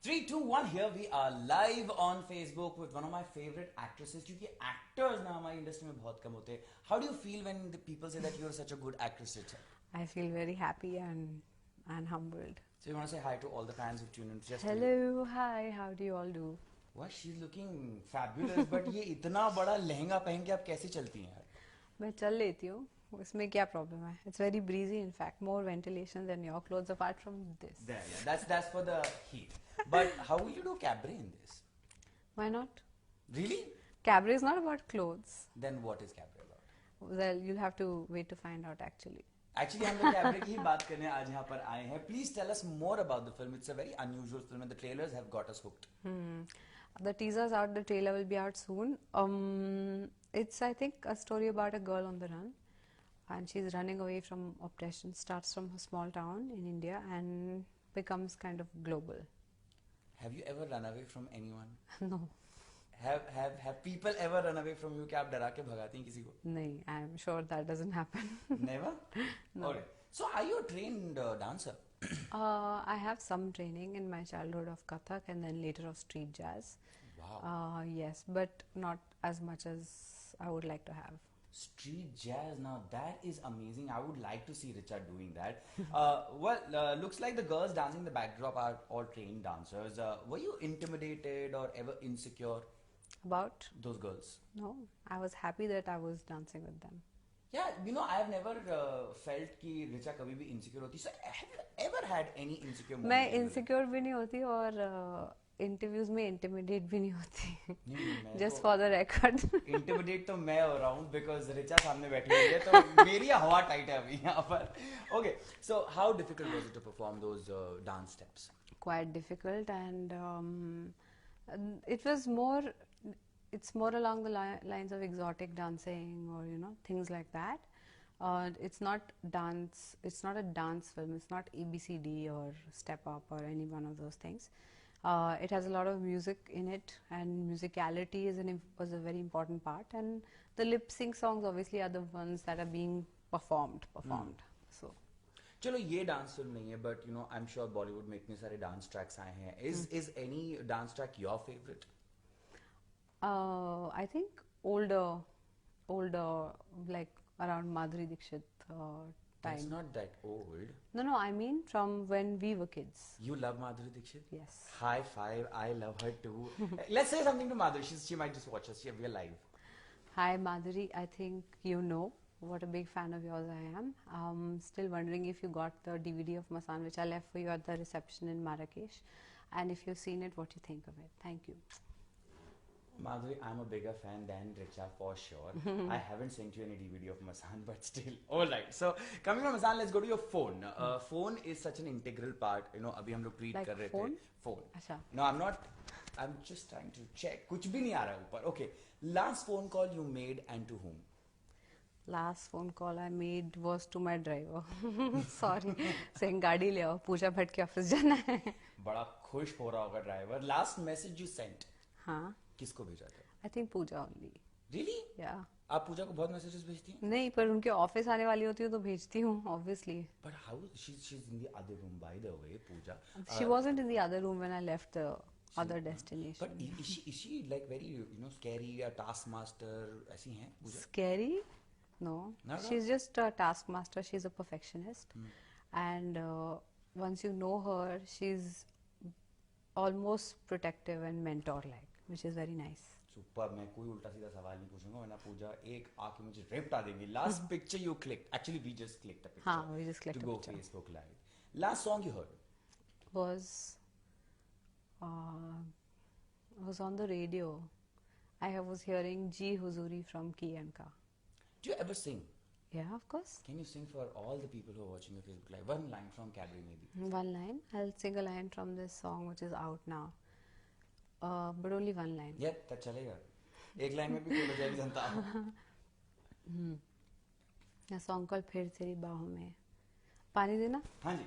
3, 2, 1. Here we are live on Facebook with one of my favorite actresses. क्योंकि actors ना हमारी industry में बहुत कम होते हैं. How do you feel when the people say that you're such a good actress, Richa? I feel very happy and humbled. So you want to say hi to all the fans who tune in just Hello, hi, how do you all do? Wow, she's looking fabulous. But ये इतना बड़ा लहंगा पहन के आप कैसे चलती हैं यार? मैं चल लेती हूँ. इसमें क्या problem है? It's very breezy, in fact, more ventilation than your clothes apart from this. There, yeah, that's for the heat. But how will you do cabaret in this? Why not? Really? Cabaret is not about clothes. Then what is cabaret about? Well, you'll have to wait to find out actually. Actually, हम लोग cabaret की ही बात करने आज यहाँ पर आए हैं. Please tell us more about the film. It's a very unusual film, and the trailers have got us hooked. The teaser's out, the trailer will be out soon. It's, I think, a story about a girl on the run. And she's running away from oppression, starts from a small town in India and becomes kind of global. Have you ever run away from anyone? No. Have people ever run away from you कि आप डरा के भगाती हैं किसी को? नहीं, I'm sure that doesn't happen. Never? No. Alright. So are you a trained dancer? I have some training in my childhood of Kathak and then later of street jazz. Wow. Yes, but not as much as I would like to have. Street jazz, now that is amazing. I would like to see Richa doing that. Looks like the girls dancing in the backdrop are all trained dancers. Were you intimidated or ever insecure? About? Those girls? No, I was happy that I was dancing with them. Yeah, you know, I have never felt कि Richa कभी भी insecure होती. So have you ever had any insecure moments? मैं insecure भी नहीं होती और interviews में इंटिमिडेट भी नहीं होती. Just for the record. Intimidate तो मैं हो रहा हूँ बिकॉज रिचा सामने बैठी हुई है तो मेरी हवा टाइट है अभी यहाँ पर. Okay, so how difficult was it to perform those dance steps? Quite difficult and it was more, it's more along the lines of exotic dancing or things like that. It's not dance, it's not a dance film, it's not ABCD or Step Up or any one of those things. It has a lot of music in it, and musicality was a very important part, and the lip sync songs obviously are the ones that are being performed. So चलो ये dance film नहीं है but you know I am sure Bollywood में इतने सारे dance tracks आए हैं. Is any dance track your favourite? I think older, like around Madhuri Dixit time. That's not that old. No, I mean from when we were kids. You love Madhuri Dixit? Yes. High five, I love her too. Let's say something to Madhuri. She might just watch us. We are live. Hi Madhuri, I think you know what a big fan of yours I am. Still wondering if you got the DVD of Masan which I left for you at the reception in Marrakesh, and if you've seen it, what you think of it. Thank you. Madhuri, I'm a bigger fan than Richa for sure. I haven't sent you any DVD of Masan, but still. Alright, so coming from Masan, let's go to your phone. Phone is such an integral part. You know, अभी हम लोग tweet Like कर रहे phone? थे. Phone. अच्छा. No, I'm just trying to check. कुछ भी नहीं आ रहा ऊपर. Okay. Last phone call you made and to whom? Last phone call I made was to my driver. Sorry. saying गाड़ी ले आओ, पूजा भट्ट के ऑफिस जाना है. बड़ा खुश हो रहा होगा driver. Last message you sent. हाँ. किसको भेजा था? I think Puja only. Really? Yeah. आप पूजा को बहुत मैसेजेस भेजती हैं? नहीं, पर उनके ऑफिस आने वाली होती हूँ तो भेजती हूँ obviously. But how she's in the other room by the way, Pooja. She wasn't in the other room when I left the other destination. But is she like very scary a taskmaster ऐसी हैं पूजा? Scary? No. No. She's just a taskmaster. She's a perfectionist. And once you know her, she's almost protective and mentor-like, which is very nice. Super. मैं कोई उल्टा सीधा सवाल नहीं पूछूंगा वरना पूजा एक आके मुझे रिप्टा देंगी. Last picture you clicked. Actually, we just clicked a picture. हाँ, we just clicked to a go picture. Facebook Live. Last song you heard? Was on the radio. I was hearing Ji Huzuri from Ki and Ka. Do you ever sing? Yeah, of course. Can you sing for all the people who are watching your Facebook Live? One line from Cabaret maybe. One line. I'll sing a line from this song which is out now. But only one line. Yeah, that चलेगा. एक line में भी बोल जाएगी जनता. A song called फिर तेरी बाहों में. पानी देना? हाँ जी.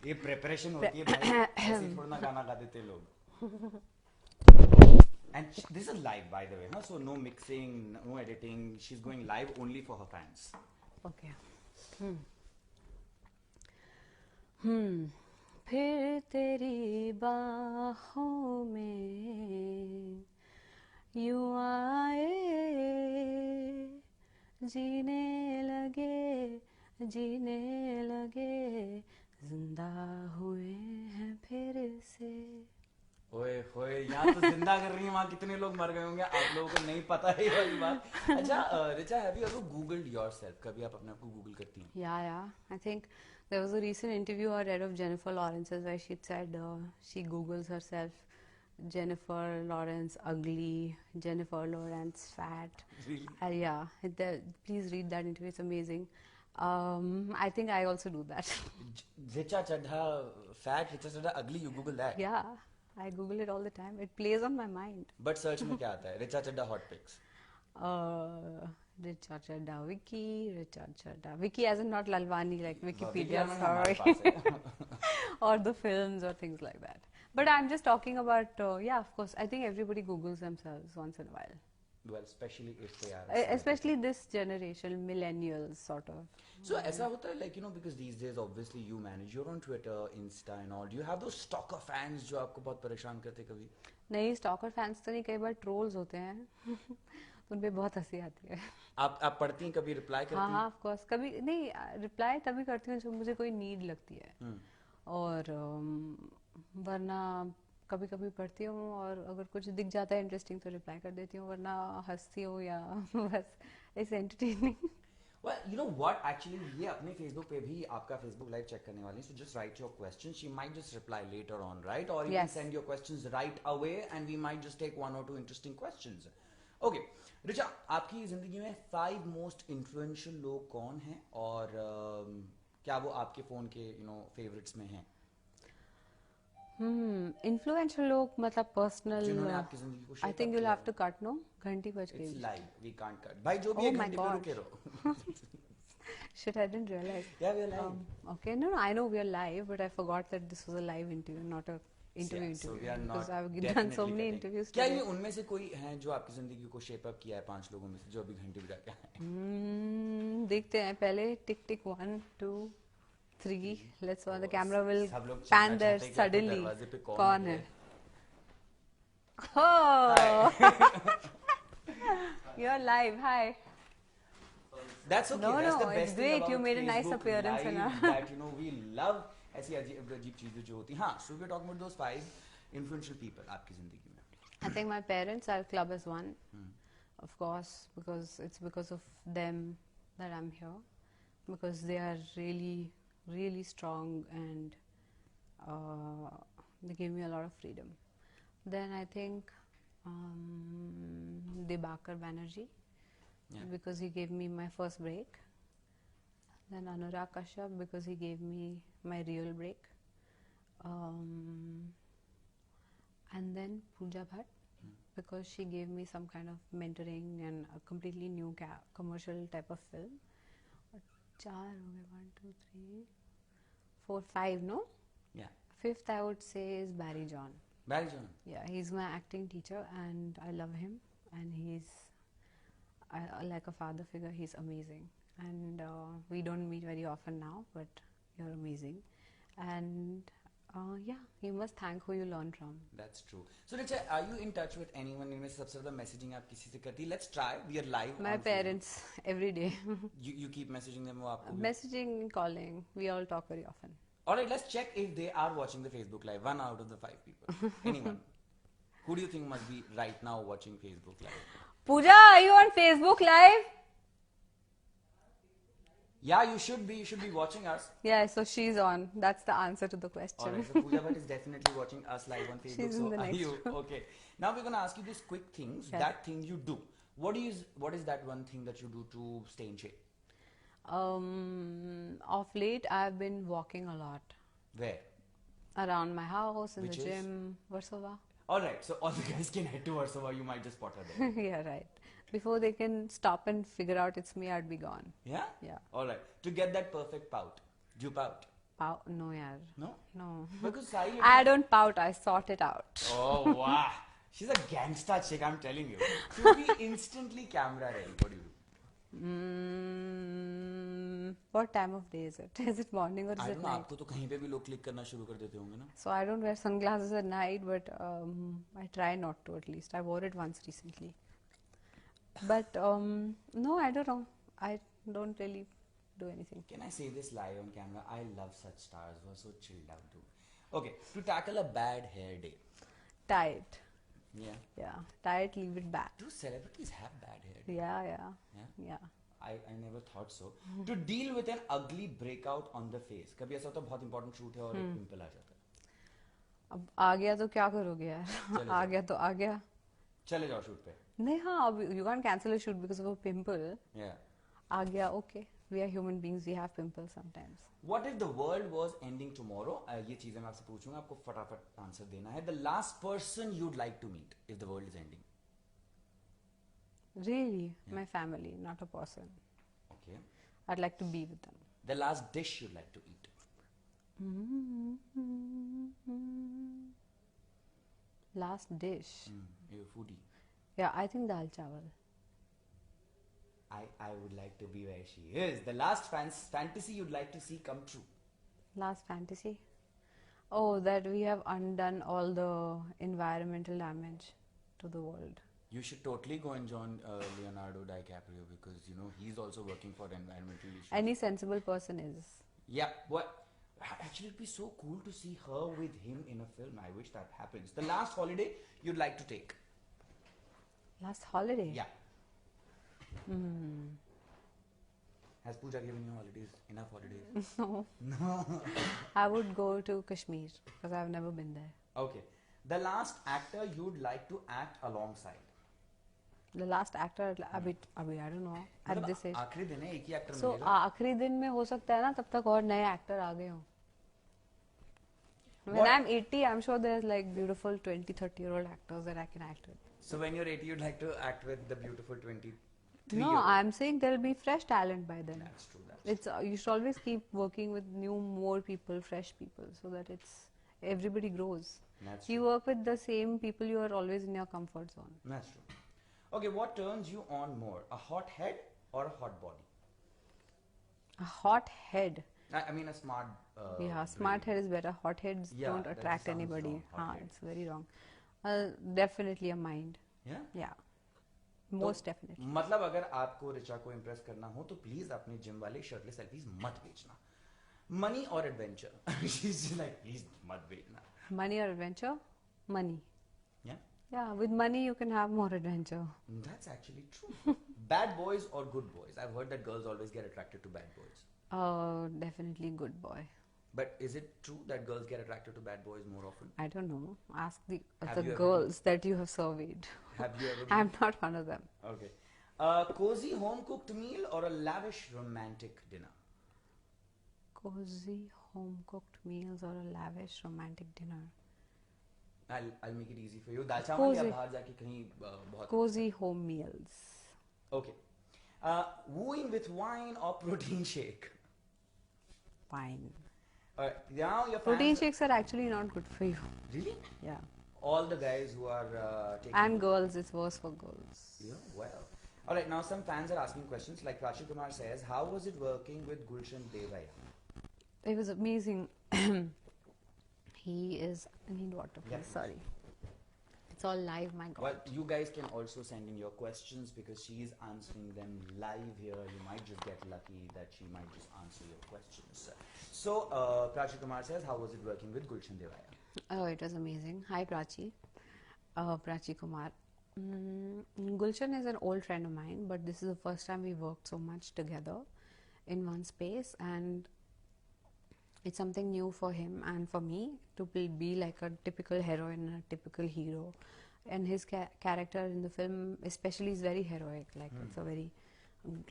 ये प्रिपरेशन होती है भाई. ऐसे थोड़ा ना गाना गा देते लोग. And this is live, by the way, huh? So no mixing, no editing. She's going live only for her fans. Okay. फिर तेरी बाहों में यूं आए, जीने लगे, जिंदा हुए हैं फिर से। ओए होए, यहाँ तो जिंदा कर रही है, वहाँ कितने लोग मर गए होंगे, आप लोगों को नहीं पता है ये वाली बात। अच्छा Richa, have you ever googled yourself? कभी आप अपने आप को गूगल करती हैं? Yeah. I think there was a recent interview I read of Jennifer Lawrence's where she said she Googles herself Jennifer Lawrence ugly, Jennifer Lawrence fat. Really? Please read that interview. It's amazing. I think I also do that. Richa Chadha fat, Richa Chadha ugly, you Google that? Yeah, I Google it all the time. It plays on my mind. But search में क्या आता है? Richa Chadha hot pics. Richa Chadha Wiki, Richa Chadha Wiki as in not Lalwani like Wikipedia, Wiki sorry. हमारे पास है। Or the films or things like that. But I'm just talking about, yeah, of course, I think everybody Googles themselves once in a while. Well, especially if they are. Especially this generation, millennials sort of. So ऐसा होता है, like, you know, because these days obviously you manage, you're on Twitter, Insta and all. Do you have those stalker fans जो आपको बहुत परेशान करते कभी? नहीं, stalker fans तो नहीं, कई बार trolls होते हैं तो उन पे बहुत हंसी आती है। आप पढ़ती हैं कभी, रिप्लाई करती हैं? हाँ, of course, कभी नहीं, रिप्लाई तभी करती हूँ जब मुझे कोई नीड लगती है, और वरना कभी कभी पढ़ती हूँ और अगर कुछ दिख जाता है इंटरेस्टिंग तो रिप्लाई कर देती हूँ, वरना हंसती हूँ या बस it's entertaining. Well, you know what? Actually, ये अपने Facebook पे भी आपका Facebook Live check करने वाली है. So just write your questions. She might just reply later on, right? Or you can send your questions right away, and we might just take 1 or 2 interesting questions. Okay, Richa, आपकी जिंदगी में 5 most influential लोग कौन हैं और क्या वो आपके फोन के favorites में हैं? Influential लोग मतलब personal. जिन्होंने आपकी जिंदगी को shape I think you'll have to cut, no? घंटी बज गई. It's live. We can't cut. भाई जो भी है घंटी पे रुके रहो. Shit, I didn't realize. Yeah, we are live. Okay, no, I know we are live, but I forgot that this was a live interview, not a interview. So we are not because I've done so many interviews. क्या ये उनमें से कोई हैं जो आपकी जिंदगी को shape up किया है 5 लोगों में से जो अभी घंटी बजा के आए? देखते हैं पहले. टिक टिक 1 2 3. Let's see. The camera will pan there suddenly. कौन है? Oh, you're live. Hi. That's okay. No, that's the no, best it's thing great. about You made a nice Facebook appearance, Live, Anna. that we love ऐसी अजीब चीजें जो होती हैं. हाँ, so we're talking about those 5 influential people आपकी जिंदगी में. I think my parents are club as one, of course, because it's because of them that I'm here, because they are really, really strong and they give me a lot of freedom. Then I think Debakar Banerjee, because he gave me my first break. Then Anurag Kashyap, because he gave me my real break. And then Pooja Bhatt, because she gave me some kind of mentoring and a completely new commercial type of film. 4 हो गए, 1 2 3 4 5, no? Yeah. 5th I would say is Barry John. Barry John. Yeah, he's my acting teacher and I love him, and he's like a father figure. He's amazing, and we don't meet very often now, but you're amazing. And yeah, you must thank who you learn from. That's true. So Richa, are you in touch with anyone? इनमें से सबसे ज़्यादा messaging आप किसी से करती? Let's try. We are live. My parents every day. You keep messaging them, वो आपको? Messaging, calling. We all talk very often. Alright, let's check if they are watching the Facebook Live. 1 out of the 5 people. Anyone? Who do you think must be right now watching Facebook Live? Pooja, are you on Facebook Live? Yeah, you should be. You should be watching us. Yeah, so she's on. That's the answer to the question. Alright, so Pooja Bhatt is definitely watching us live on Facebook. She's so in the next you okay? Now we're gonna ask you these quick things. Yeah. That thing you do. What is that one thing that you do to stay in shape? Of late, I've been walking a lot. Where? Around my house, in Which the is? gym, Warsaw. Alright, so all the guys can head to Warsaw. You might just spot her there. Yeah, right. Before they can stop and figure out it's me, I'd be gone. Yeah? Yeah. Alright. To get that perfect pout. Do you pout? Pout? No, yaar. No? No. Because Sai... I don't pout, I sort it out. Oh, wow. She's a gangsta chick, I'm telling you. To be instantly camera ready, what do you do? What time of day is it? Is it morning or is I it don't know, night? आपको तो कहीं पे भी लोग click करना शुरू कर देते होंगे ना. So I don't wear sunglasses at night, but I try not to at least. I wore it once recently. But no, I don't know. I don't really do anything. Can I say this live on camera? I love such stars who are so chilled out too. Okay, to tackle a bad hair day. Tie it. Yeah. Yeah, tie it, leave it back. Do celebrities have bad hair day? Yeah. Yeah? Yeah. I never thought so. To deal with an ugly breakout on the face. कभी ऐसा होता है बहुत important shoot है और एक pimple आ जाता है. अब आ गया तो क्या करोगे यार? चले आ जाओ. गया तो आ गया. चले जाओ shoot पे. नहीं हाँ, अब you can't cancel a shoot because of a pimple. Yeah. आ गया, okay. We are human beings. We have pimples sometimes. What if the world was ending tomorrow? ये चीजें मैं आपसे पूछूंगा, आपको फटाफट आंसर देना है. The last person you'd like to meet if the world is ending. Really, Yeah. my family, not a person. Okay. I'd like to be with them. The last dish you'd like to eat. Last dish. You're a foodie. Yeah, I think dal chawal. I would like to be where she is. The last fantasy you'd like to see come true. Last fantasy. Oh, that we have undone all the environmental damage to the world. You should totally go and join Leonardo DiCaprio because you know he's also working for environmental issues. Any sensible person is. Yeah, what? Actually, it'd be so cool to see her with him in a film. I wish that happens. The last holiday you'd like to take. Last holiday? Yeah. Has Pooja given you holidays? Enough holidays? No. No. I would go to Kashmir because I've never been there. Okay. The last actor you'd like to act alongside. The last actor, अभी I don't know at मतलब this age. आखिरी दिन है, एक ही actor So मिलेगा. आखिरी दिन में हो सकता है ना तब तक और नए एक्टर आ गए हों. When What- I'm 80, I'm sure there's like beautiful 20, 30-year-old actors that I can act with. So when you're 80, you'd like to act with the beautiful 23. No, I'm saying there'll be fresh talent by then. That's true. That's It's you should always keep working with more people, fresh people, so that everybody grows. That's You true. work with the same people, you are always in your comfort zone. That's true. Okay, what turns you on more, a hot head or a hot body? A hot head. I mean a smart. Yeah, smart brain. head is better. Hot heads Yeah, don't that attract sounds anybody. wrong, hot head. It's very wrong. Definitely a mind. Yeah. Yeah, most definitely. मतलब अगर आपको रिचा को impress करना हो तो please अपने gym वाले shirtless selfies मत भेजना. मनी और एडवेंचर. She's like प्लीज मत भेजना. Money or adventure? Money. Yeah. Yeah, with money you can have more adventure. That's actually true. Bad boys or good boys? I've heard that girls always get attracted to bad boys. Definitely good boy. But is it true that girls get attracted to bad boys more often? I don't know. Ask the Have the you ever girls that you have surveyed. Have you ever been? I'm not one of them. Okay. Cozy home cooked meal or a lavish romantic dinner? Cozy home cooked meals or a lavish romantic dinner. I'll make it easy for you. दाल चावल या Cozy. बाहर जाके कहीं बहुत. Cozy home meals. Okay. Wooing with wine or protein shake? Fine. Alright. Now your fans. Protein shakes are actually not good for you. Really? Yeah. All the guys who are taking. And girls, it's worse for girls. Yeah, well. Alright, now some fans are asking questions. Like Prachi Kumar says, how was it working with Gulshan Devaya? It was amazing. He is. I need water, please. Yeah. Sorry. It's all live, my God. Well, you guys can also send in your questions because she is answering them live here. You might just get lucky that she might just answer your questions. So, Prachi Kumar says, how was it working with Gulshan Devaya? Oh, it was amazing. Hi, Prachi. Prachi Kumar. Gulshan is an old friend of mine, but this is the first time we worked so much together in one space, and it's something new for him and for me to be like a typical heroine and a typical hero. And his character in the film, especially, is very heroic. Like it's a very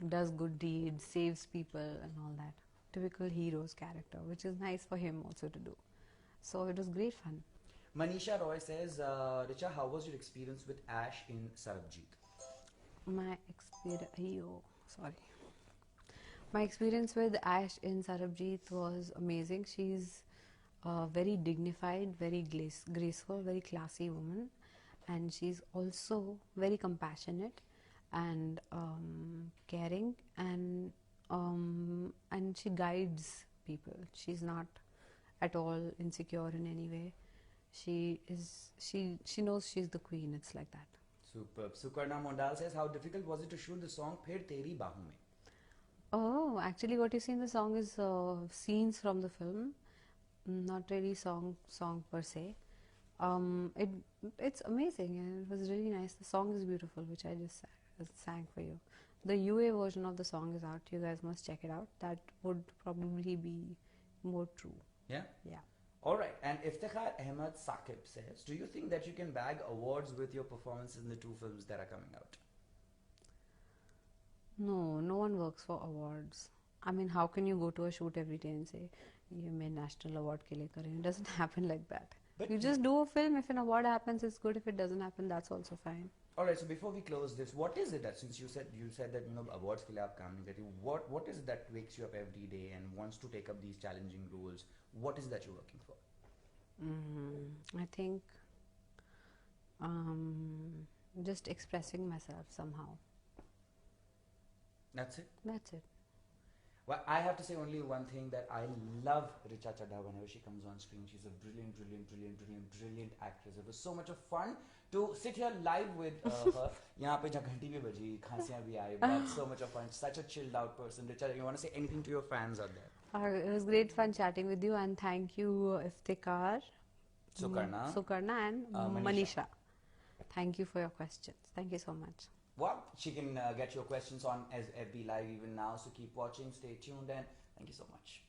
does good deeds, saves people, and all that. Typical hero's character, which is nice for him also to do. So it was great fun. Manisha Roy says, Richa, how was your experience with Ash in Sarabjit? My experience with Ash in Sarabjit was amazing. She's a very dignified, very graceful, very classy woman, and she's also very compassionate and caring, and and she guides people. She's not at all insecure in any way. She knows she's the queen. It's like that. Superb. Sukarna Mondal says, how difficult was it to shoot the song Phir Teri Baahon Mein? Oh, actually, what you see in the song is scenes from the film, not really song per se. It's amazing and it was really nice. The song is beautiful, which I just sang for you. The UA version of the song is out. You guys must check it out. That would probably be more true. Yeah? Yeah. All right. And Iftikhar Ahmed Saqib says, do you think that you can bag awards with your performances in the 2 films that are coming out? No one works for awards. I mean, how can you go to a shoot every day and say, you made national award ke liye kare? It doesn't happen like that. But you just do a film. If an award happens, it's good. If it doesn't happen, that's also fine. All right. So before we close this, what is it that, since you said that awards ke liye aap kaam nahi karte, what is it that wakes you up every day and wants to take up these challenging roles? What is it that you're working for? I think just expressing myself somehow. That's it. That's it. Well, I have to say only one thing, that I love Richa Chadha whenever she comes on screen. She's a brilliant actress. It was so much of fun to sit here live with her. यहाँ पे जहाँ घंटी भी बजी, खांसियाँ भी आई, but so much of fun. Such a chilled out person. Richa, you want to say anything to your fans out there? It was great fun chatting with you, and thank you, Iftikhar, Sukarna, and Manisha. Thank you for your questions. Thank you so much. Well, she can get your questions on FB Live even now, so keep watching, stay tuned, and thank you so much.